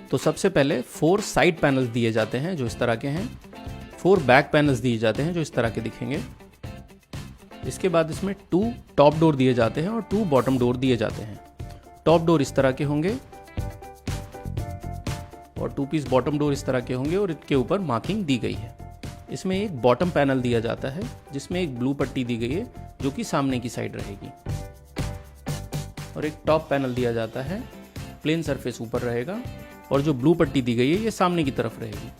तो सबसे पहले 4 साइड पैनल्स दिए जाते हैं जो इस तरह के हैं, 4 बैक पैनल्स दिए जाते हैं जो इस तरह के दिखेंगे। इसके बाद इसमें 2 टॉप डोर दिए जाते हैं और 2 बॉटम डोर दिए जाते हैं। टॉप डोर इस तरह के होंगे और 2 पीस बॉटम डोर इस तरह के होंगे और इनके ऊपर मार्किंग दी गई है। इसमें एक बॉटम पैनल दिया जाता है जिसमें एक ब्लू पट्टी दी गई है जो कि सामने की साइड रहेगी, और एक टॉप पैनल दिया जाता है, प्लेन सरफेस ऊपर रहेगा और जो ब्लू पट्टी दी गई है ये सामने की तरफ रहेगी।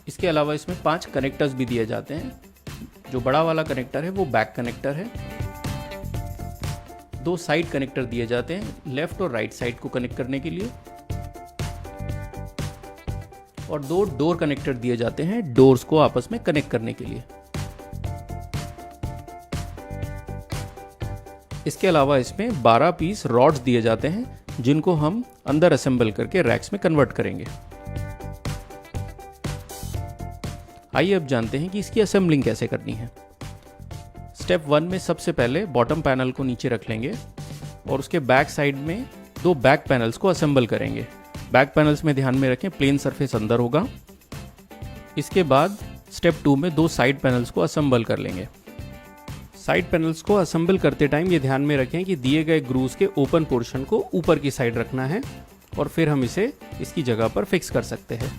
इसके अलावा इसमें 5 कनेक्टर्स भी दिए जाते हैं। जो बड़ा वाला कनेक्टर है वो बैक कनेक्टर है। 2 साइड कनेक्टर दिए जाते हैं, लेफ्ट और राइट साइड को कनेक्ट करने के लिए, और 2 डोर कनेक्टर दिए जाते हैं डोर्स को आपस में कनेक्ट करने के लिए। इसके अलावा इसमें 12 पीस रॉड्स दिए जाते हैं जिनको हम अंदर असेंबल करके रैक्स में कन्वर्ट करेंगे। आइए अब जानते हैं कि इसकी असेंबलिंग कैसे करनी है। स्टेप 1 में सबसे पहले बॉटम पैनल को नीचे रख लेंगे और उसके बैक साइड में 2 बैक पैनल्स को असेंबल करेंगे। बैक पैनल्स में ध्यान में रखें प्लेन सरफेस अंदर होगा। इसके बाद स्टेप 2 में 2 साइड पैनल्स को असेंबल कर लेंगे। साइड पैनल्स को असेंबल करते टाइम ये ध्यान में रखें कि दिए गए ग्रूव्स के ओपन पोर्शन को ऊपर की साइड रखना है और फिर हम इसे इसकी जगह पर फिक्स कर सकते हैं।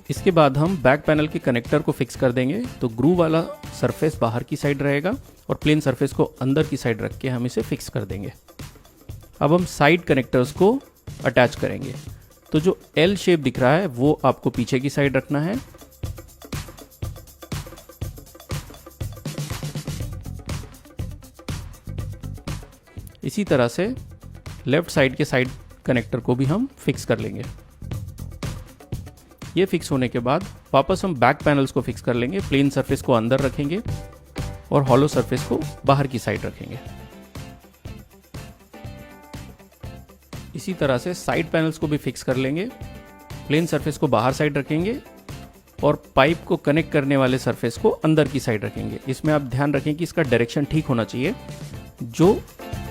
इसके बाद हम बैक पैनल के कनेक्टर को फिक्स कर देंगे, तो ग्रूव वाला सरफेस बाहर की साइड रहेगा और प्लेन सरफेस को अंदर की साइड रख के हम इसे फिक्स कर देंगे। अब हम साइड कनेक्टर्स को अटैच करेंगे। तो जो एल शेप दिख रहा है वो आपको पीछे की साइड रखना है। इसी तरह से लेफ्ट साइड के साइड कनेक्टर को भी हम फिक्स कर लेंगे। ये फिक्स होने के बाद वापस हम बैक पैनल्स को फिक्स कर लेंगे। प्लेन सरफेस को अंदर रखेंगे और हॉलो सरफेस को बाहर की साइड रखेंगे। इसी तरह से साइड पैनल्स को भी फिक्स कर लेंगे। प्लेन सरफेस को बाहर साइड रखेंगे और पाइप को कनेक्ट करने वाले सरफेस को अंदर की साइड रखेंगे। इसमें आप ध्यान रखें कि इसका डायरेक्शन ठीक होना चाहिए। जो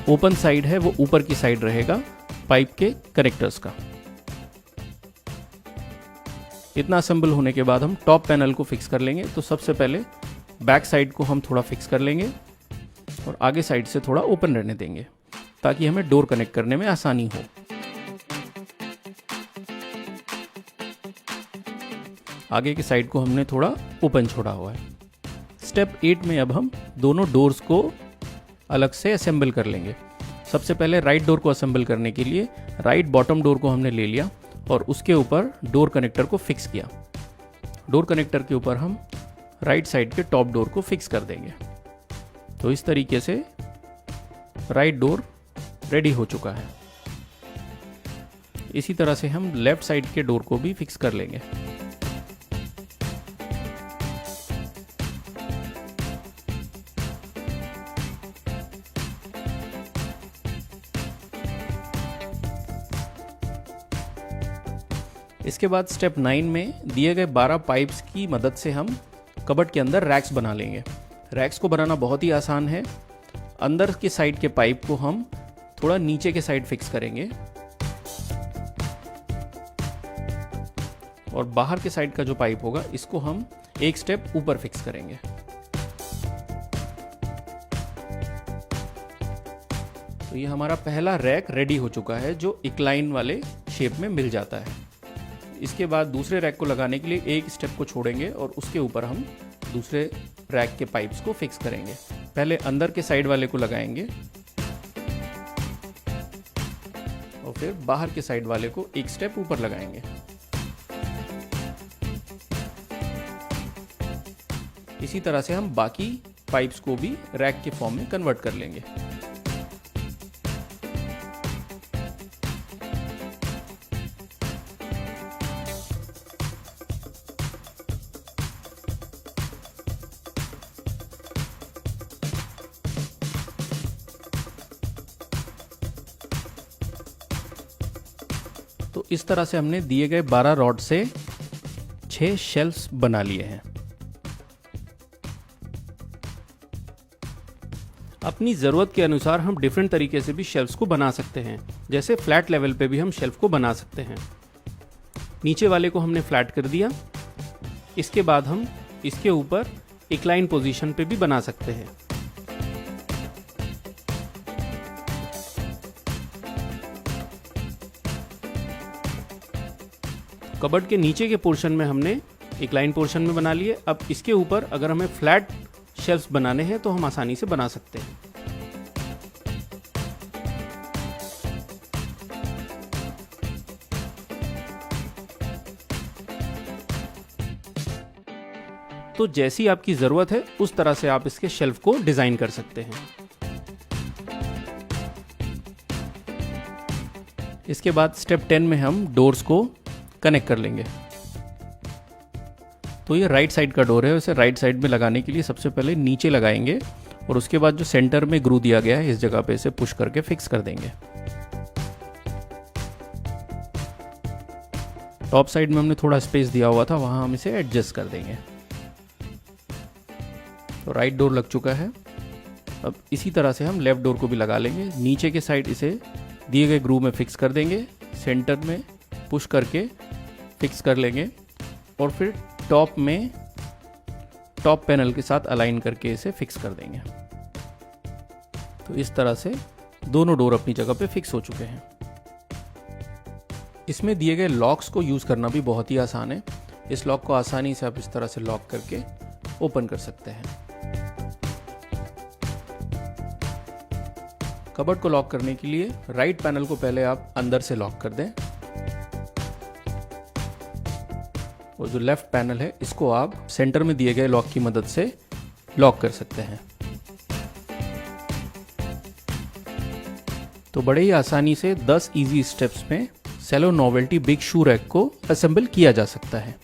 ओपन साइड है वो ऊपर की साइड रहेगा पाइप के कनेक्टर्स का। इतना असेंबल होने के बाद हम टॉप पैनल को फिक्स कर लेंगे। तो सबसे पहले बैक साइड को हम थोड़ा फिक्स कर लेंगे और आगे साइड से थोड़ा ओपन रहने देंगे ताकि हमें डोर कनेक्ट करने में आसानी हो। आगे की साइड को हमने थोड़ा ओपन छोड़ा हुआ है। स्टेप 8 में अब हम दोनों डोर्स को अलग से असेंबल कर लेंगे। सबसे पहले राइट डोर को असेंबल करने के लिए राइट बॉटम डोर को हमने ले लिया और उसके ऊपर डोर कनेक्टर को फिक्स किया। डोर कनेक्टर के ऊपर हम राइट साइड के टॉप डोर को फिक्स कर देंगे। तो इस तरीके से राइट डोर रेडी हो चुका है। इसी तरह से हम लेफ्ट साइड के डोर को भी फिक्स कर लेंगे। इसके बाद स्टेप 9 में दिए गए 12 पाइप्स की मदद से हम कबर्ड के अंदर रैक्स बना लेंगे। रैक्स को बनाना बहुत ही आसान है। अंदर के साइड के पाइप को हम थोड़ा नीचे के साइड फिक्स करेंगे और बाहर के साइड का जो पाइप होगा इसको हम एक स्टेप ऊपर फिक्स करेंगे। तो ये हमारा पहला रैक रेडी हो चुका है जो इंक्लाइन वाले शेप में मिल जाता है। इसके बाद दूसरे रैक को लगाने के लिए एक स्टेप को छोड़ेंगे और उसके ऊपर हम दूसरे रैक के पाइप्स को फिक्स करेंगे। पहले अंदर के साइड वाले को लगाएंगे और फिर बाहर के साइड वाले को एक स्टेप ऊपर लगाएंगे। इसी तरह से हम बाकी पाइप्स को भी रैक के फॉर्म में कन्वर्ट कर लेंगे। तो इस तरह से हमने दिए गए 12 रॉड से 6 शेल्फ्स बना लिए हैं। अपनी ज़रूरत के अनुसार हम डिफरेंट तरीके से भी शेल्फ्स को बना सकते हैं। जैसे फ्लैट लेवल पे भी हम शेल्फ को बना सकते हैं। नीचे वाले को हमने फ्लैट कर दिया। इसके बाद हम इसके ऊपर इंक्लाइन पोजीशन पे भी बना सकते हैं। कबर्ड के नीचे के पोर्शन में हमने इंक्लाइन पोर्शन में बना लिए। अब इसके ऊपर अगर हमें फ्लैट शेल्फ्स बनाने हैं तो हम आसानी से बना सकते हैं। तो जैसी आपकी ज़रूरत है उस तरह से आप इसके शेल्फ को डिज़ाइन कर सकते हैं। इसके बाद स्टेप 10 में हम डोर्स को कनेक्ट कर लेंगे। तो ये राइट साइड का डोर है, उसे राइट साइड में लगाने के लिए सबसे पहले नीचे लगाएंगे और उसके बाद जो सेंटर में ग्रू दिया गया है इस जगह पे इसे पुश करके फिक्स कर देंगे। टॉप साइड में हमने थोड़ा स्पेस दिया हुआ था, वहां हम इसे एडजस्ट कर देंगे। तो राइट डोर लग चुका है। अब इसी तरह से हम लेफ्ट डोर को भी लगा लेंगे। नीचे के साइड इसे दिए गए ग्रू में फिक्स कर देंगे, सेंटर में पुश करके फिक्स कर लेंगे और फिर टॉप में टॉप पैनल के साथ अलाइन करके इसे फिक्स कर देंगे। तो इस तरह से दोनों डोर अपनी जगह पे फिक्स हो चुके हैं। इसमें दिए गए लॉक्स को यूज़ करना भी बहुत ही आसान है। इस लॉक को आसानी से आप इस तरह से लॉक करके ओपन कर सकते हैं। कबर्ड को लॉक करने के लिए राइट पैनल को पहले आप अंदर से लॉक कर दें और जो लेफ्ट पैनल है इसको आप सेंटर में दिए गए लॉक की मदद से लॉक कर सकते हैं। तो बड़े ही आसानी से 10 इजी स्टेप्स में सेलो नोवेल्टी बिग शू रैक को असेंबल किया जा सकता है।